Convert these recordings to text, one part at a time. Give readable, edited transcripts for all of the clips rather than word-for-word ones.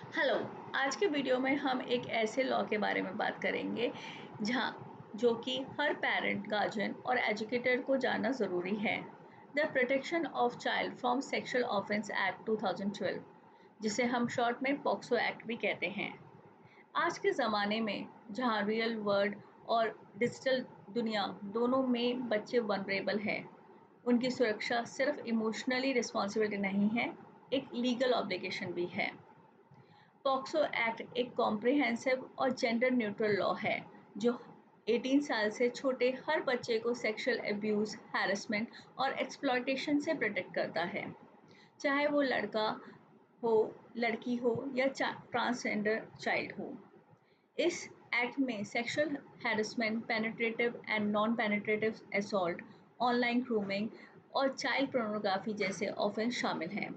Hello. आज के video में हम एक ऐसे लॉ के बारे में बात करेंगे जो कि हर पेरेंट, गार्जियन और एजुकेटर को जानना ज़रूरी है। The protection of child from sexual offence act 2012, जिसे हम शॉर्ट में पॉक्सो एक्ट भी कहते हैं। आज के ज़माने में जहां रियल वर्ल्ड और डिजिटल दुनिया दोनों में बच्चे वनरेबल हैं, उनकी सुरक्षा सिर्फ इमोशनली रिस्पॉन्सिबिलिटी नहीं है, एक लीगल ऑब्लिगेशन भी है। पॉक्सो एक्ट एक कॉम्प्रिहेंसिव और जेंडर न्यूट्रल लॉ है जो 18 साल से छोटे हर बच्चे को सेक्सुअल एब्यूज़, हैरेसमेंट और एक्सप्लॉयटेशन से प्रोटेक्ट करता है, चाहे वो लड़का हो, लड़की हो या ट्रांसजेंडर चाइल्ड हो। इस एक्ट में sexual harassment, penetrative and non penetrative assault, online grooming और चाइल्ड पोर्नोग्राफी जैसे ऑफेंस शामिल हैं।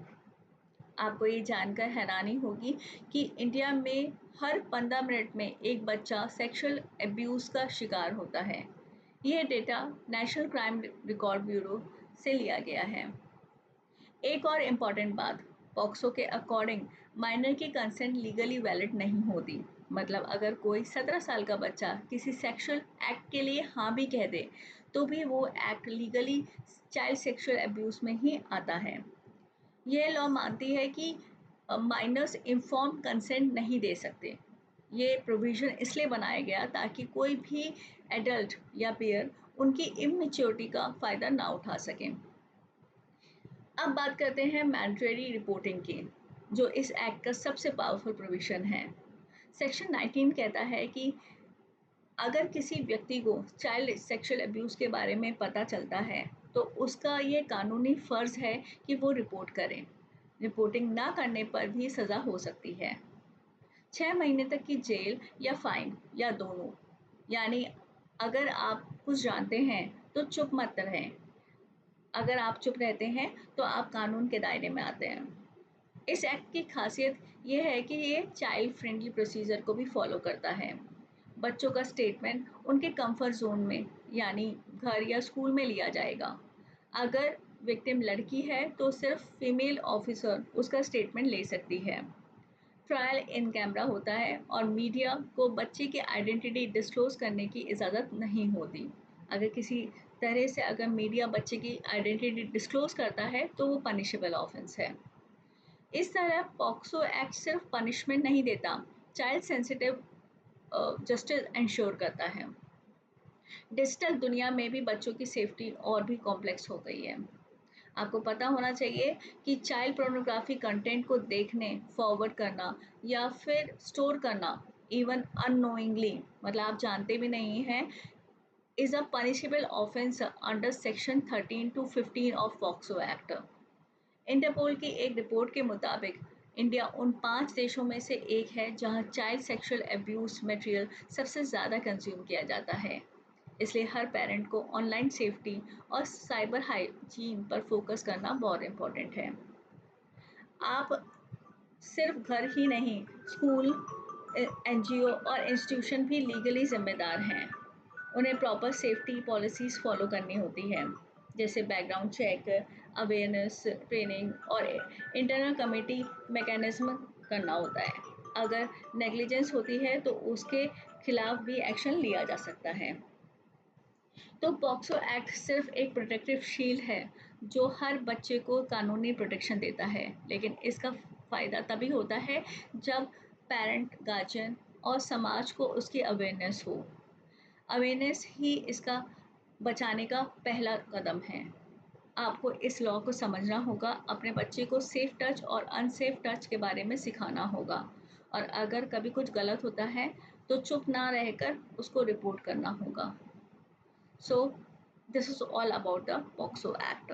आपको ये जानकर हैरानी होगी कि इंडिया में हर 15 मिनट में एक बच्चा सेक्सुअल एब्यूज़ का शिकार होता है। यह data national crime record bureau से लिया गया है। एक और इम्पॉर्टेंट बात, पॉक्सो के अकॉर्डिंग माइनर की कंसेंट लीगली वैलिड नहीं होती। मतलब अगर कोई 17 साल का बच्चा किसी सेक्सुअल एक्ट के लिए हाँ भी कह दे, तो भी वो act legally child sexual abuse में ही आता है। ये लॉ मानती है कि माइनर्स इन्फॉर्म कंसेंट नहीं दे सकते। ये प्रोविज़न इसलिए बनाया गया ताकि कोई भी एडल्ट या पेयर उनकी इमैच्योरिटी का फ़ायदा ना उठा सकें। अब बात करते हैं मैंडेटरी रिपोर्टिंग की, जो इस एक्ट का सबसे पावरफुल प्रोविज़न है। सेक्शन 19 कहता है कि अगर किसी व्यक्ति को चाइल्ड सेक्सुअल अब्यूज़ के बारे में पता चलता है, तो उसका ये कानूनी फ़र्ज़ है कि वो रिपोर्ट करे। रिपोर्टिंग ना करने पर भी सज़ा हो सकती है 6 महीने तक की जेल या फाइन या दोनों। यानी अगर आप कुछ जानते हैं तो चुप मत रहें। अगर आप चुप रहते हैं तो आप कानून के दायरे में आते हैं। इस एक्ट की खासियत ये है कि ये चाइल्ड फ्रेंडली प्रोसीजर को भी फॉलो करता है। बच्चों का स्टेटमेंट उनके कंफर्ट जोन में, यानी घर या स्कूल में लिया जाएगा। अगर विक्टिम लड़की है तो सिर्फ फीमेल ऑफिसर उसका स्टेटमेंट ले सकती है। ट्रायल इन कैमरा होता है और मीडिया को बच्चे की आइडेंटिटी डिस्क्लोज करने की इजाज़त नहीं होती। अगर किसी तरह से अगर मीडिया बच्चे की आइडेंटिटी डिस्क्लोज करता है तो वो पनिशेबल ऑफेंस है। इस तरह पॉक्सो एक्ट सिर्फ पनिशमेंट नहीं देता, चाइल्ड सेंसिटिव जस्टिस इंश्योर करता है। डिजिटल दुनिया में भी बच्चों की सेफ्टी और भी कॉम्प्लेक्स हो गई है। आपको पता होना चाहिए कि चाइल्ड पोर्नोग्राफी कंटेंट को देखने, फॉरवर्ड करना या फिर स्टोर करना, इवन अननोइंगली, मतलब आप जानते भी नहीं हैं, is a punishable offence under section 13 to 15 of POCSO act. Interpol की एक रिपोर्ट के मुताबिक इंडिया उन 5 देशों में से एक है जहां चाइल्ड सेक्सुअल अब्यूज़ मटेरियल सबसे ज़्यादा कंज्यूम किया जाता है। इसलिए हर पेरेंट को ऑनलाइन सेफ्टी और साइबर हाइजीन पर फोकस करना बहुत इम्पोर्टेंट है। आप सिर्फ घर ही नहीं, स्कूल, एनजीओ और इंस्टीट्यूशन भी लीगली जिम्मेदार हैं। उन्हें प्रॉपर सेफ्टी पॉलिसीज़ फॉलो करनी होती है, जैसे बैकग्राउंड चेक, अवेयरनेस ट्रेनिंग और इंटरनल कमेटी मैकेनिज्म करना होता है। अगर नेग्लिजेंस होती है तो उसके खिलाफ भी एक्शन लिया जा सकता है। तो पॉक्सो एक्ट सिर्फ एक प्रोटेक्टिव शील्ड है जो हर बच्चे को कानूनी प्रोटेक्शन देता है, लेकिन इसका फ़ायदा तभी होता है जब पेरेंट, गार्जियन और समाज को उसकी अवेयरनेस हो। अवेयरनेस ही इसका बचाने का पहला कदम है। आपको इस लॉ को समझना होगा, अपने बच्चे को सेफ टच और अनसेफ टच के बारे में सिखाना होगा, और अगर कभी कुछ गलत होता है तो चुप ना रहकर उसको रिपोर्ट करना होगा। So this is all about the POCSO Act.